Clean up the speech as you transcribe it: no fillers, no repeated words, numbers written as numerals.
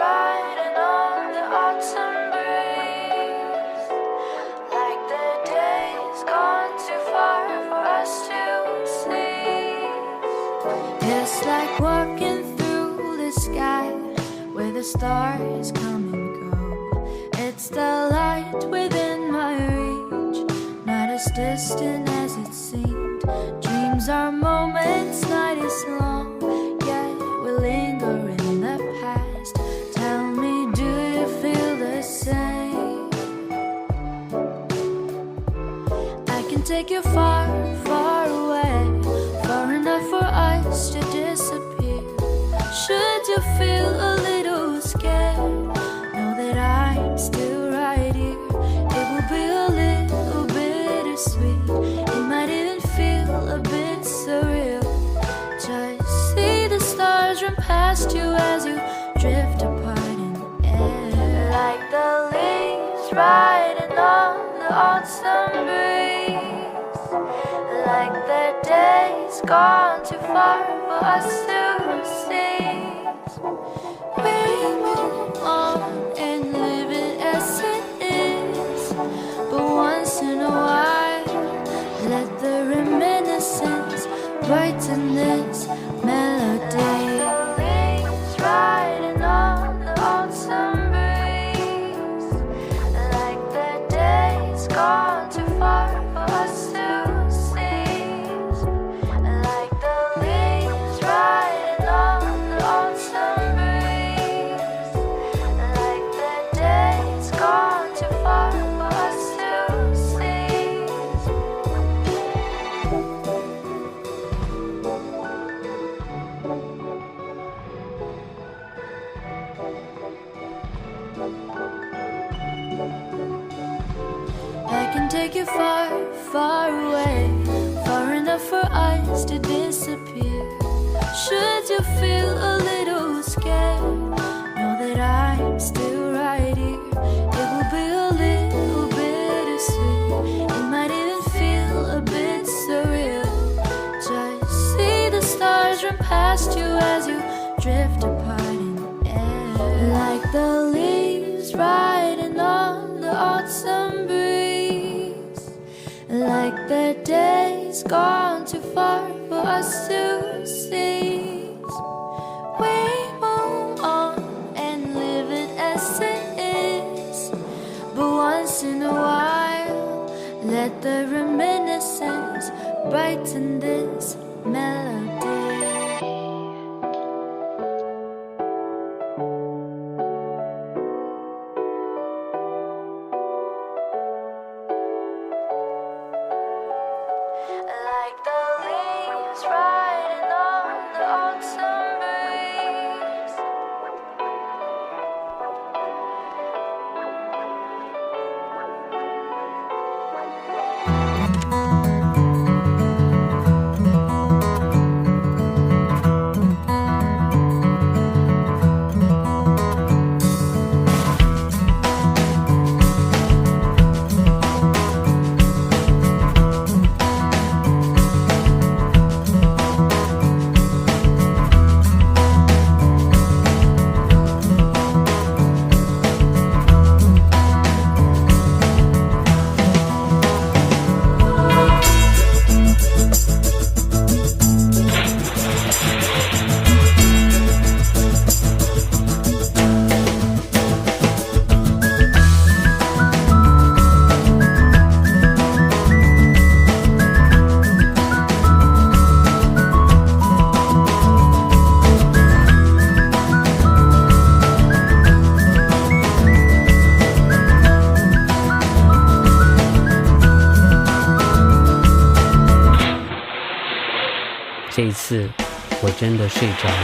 riding on the autumn breeze, like the days gone too far for us to see. It's like walking through the sky where the stars come and go. It's the light within my reach, not as distant as it seemed. Dreams are moments, night is long, yet we linger in the past. Tell me, do you feel the same? I can take you far, far away, far enough for us to disappear. Should you feel a little scared, know that I'm still right here. It will be a little bittersweet, it might even feel a bit surreal. Just see the stars run past you as you drift apart in the air, like the leaves riding on the autumn breeze, like the days gone too far for us to see. We move on and live it as it is, but once in a while, let the reminiscence brighten this melody. Leaves riding on the autumn breeze, like the days gone too far for us to seize, like the leaves riding on the autumn breeze, like the days gone too far for us to seize. I can take you far, far away, far enough for us to disappear. Should you feel a little scared, know that I'm still right here. It will be a little bittersweet, it might even feel a bit surreal. Just see the stars run past you as you drift apart in the air, like the leaves riding on the autumn breeze, like the days gone too far for us to seize. We move on and live it as it is, but once in a while, let the reminiscence brighten this melody. Like the leaves riding on the autumn breeze,这一次我真的睡着了。